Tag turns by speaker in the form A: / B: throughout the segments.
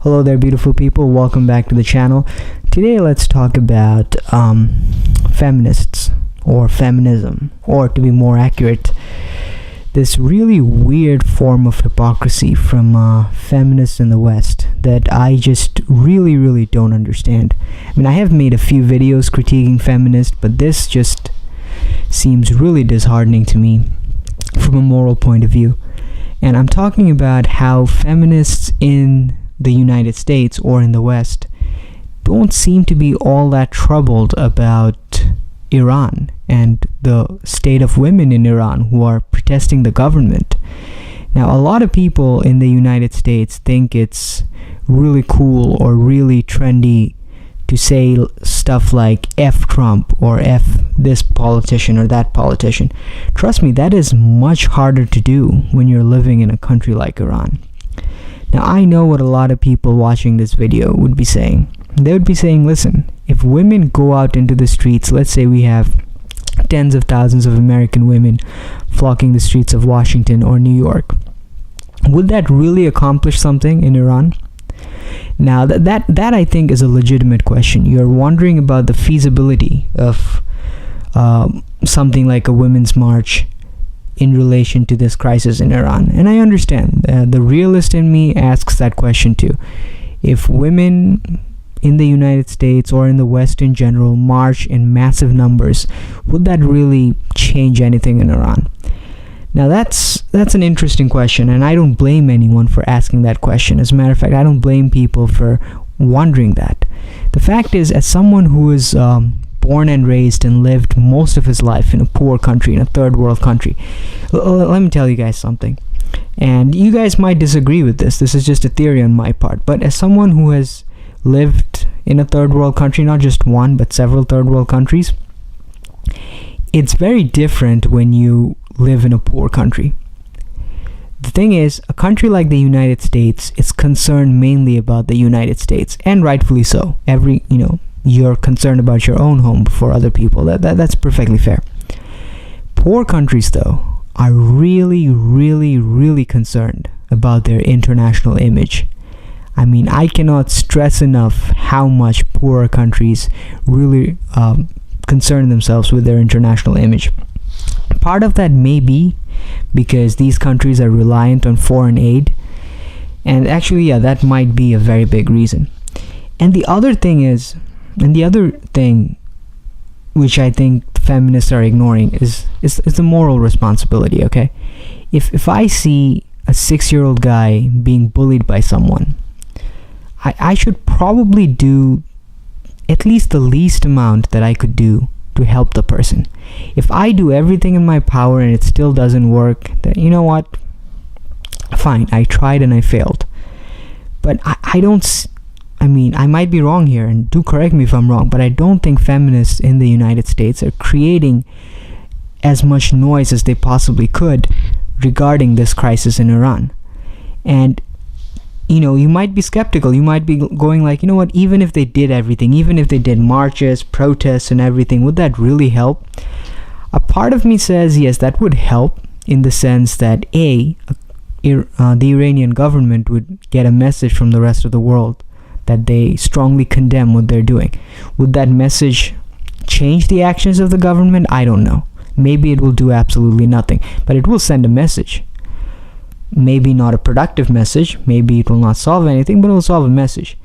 A: Hello there, beautiful people. Welcome back to the channel. Today let's talk about feminists or feminism, or to be more accurate, this really weird form of hypocrisy from feminists in the West that I just really don't understand. I mean, I have made a few videos critiquing feminists, but this just seems really disheartening to me from a moral point of view. And I'm talking about how feminists in the United States or in the West don't seem to be all that troubled about Iran and the state of women in Iran who are protesting the government. Now, a lot of people in the United States think it's really cool or really trendy to say stuff like F Trump or F this politician or that politician. Trust me, that is much harder to do when you're living in a country like Iran. Now, I know what a lot of people watching this video would be saying. They would be saying, listen, if women go out into the streets, let's say we have tens of thousands of American women flocking the streets of Washington or New York, would that really accomplish something in Iran? Now, that I think is a legitimate question. You're wondering about the feasibility of something like a women's march in relation to this crisis in Iran. And I understand. The realist in me asks that question too. If women in the United States or in the West in general march in massive numbers, would that really change anything in Iran? Now that's an interesting question, and I don't blame anyone for asking that question. As a matter of fact, I don't blame people for wondering that. The fact is, as someone who is born and raised and lived most of his life in a poor country, in a third world country, let me tell you guys something. And you guys might disagree with this. This is just a theory on my part. But as someone who has lived in a third world country, not just one, but several third world countries, it's very different when you live in a poor country. The thing is, a country like the United States is concerned mainly about the United States, and rightfully so. You're concerned about your own home before other people. That's perfectly fair. Poor countries, though, are really concerned about their international image. I mean, I cannot stress enough how much poorer countries really concern themselves with their international image. Part of that may be because these countries are reliant on foreign aid, and actually, that might be a very big reason. And the other thing which I think feminists are ignoring is the moral responsibility, okay? If I see a 6-year-old guy being bullied by someone, I should probably do at least the least amount that I could do to help the person. If I do everything in my power and it still doesn't work, then you know what? Fine, I tried and I failed. But I might be wrong here, and do correct me if I'm wrong, but I don't think feminists in the United States are creating as much noise as they possibly could regarding this crisis in Iran. And you might be skeptical. You might be going like, you know what, even if they did everything, even if they did marches, protests and everything, would that really help? A part of me says yes, that would help, in the sense that the Iranian government would get a message from the rest of the world that they strongly condemn what they're doing. Would that message change the actions of the government? I don't know. Maybe it will do absolutely nothing, but it will send a message. Maybe not a productive message, maybe it will not solve anything, but it will solve a message.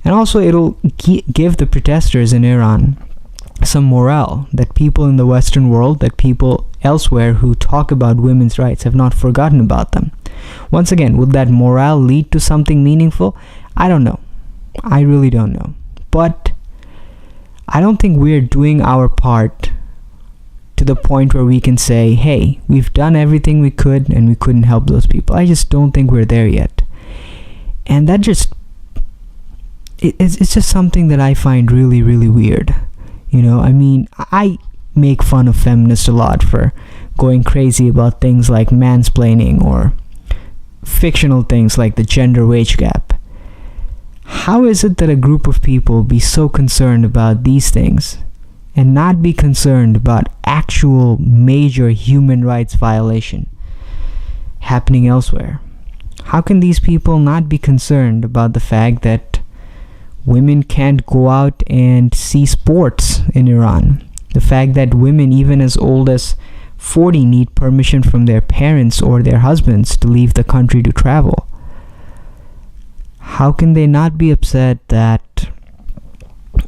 A: And also it'll give the protesters in Iran some morale, that people in the Western world, that people elsewhere who talk about women's rights have not forgotten about them. Once again, would that morale lead to something meaningful? I don't know. I really don't know. But I don't think we're doing our part to the point where we can say, hey, we've done everything we could and we couldn't help those people. I just don't think we're there yet. And that it's just something that I find really weird. I make fun of feminists a lot for going crazy about things like mansplaining or fictional things like the gender wage gap. How is it that a group of people be so concerned about these things and not be concerned about actual major human rights violation happening elsewhere? How can these people not be concerned about the fact that women can't go out and see sports in Iran? The fact that women, even as old as 40, need permission from their parents or their husbands to leave the country to travel. How can they not be upset that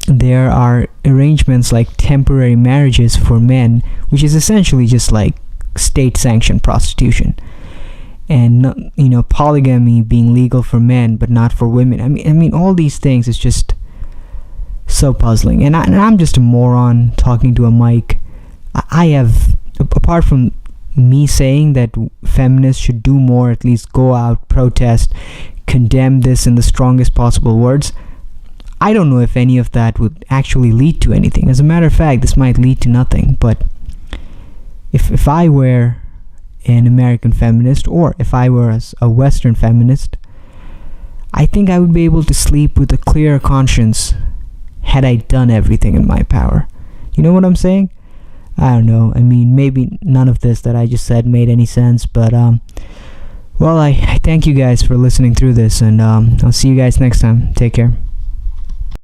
A: there are arrangements like temporary marriages for men, which is essentially just like state-sanctioned prostitution, and polygamy being legal for men but not for women? I mean all these things is just so puzzling, and I'm just a moron talking to a mic. I have, apart from me saying that feminists should do more, at least go out, protest, condemn this in the strongest possible words, I don't know if any of that would actually lead to anything. As a matter of fact, this might lead to nothing. But if I were an American feminist, or if I were a Western feminist, I think I would be able to sleep with a clear conscience had I done everything in my power. You know what I'm saying? I don't know. I mean, maybe none of this that I just said made any sense, but well, I thank you guys for listening through this, and I'll see you guys next time. Take care.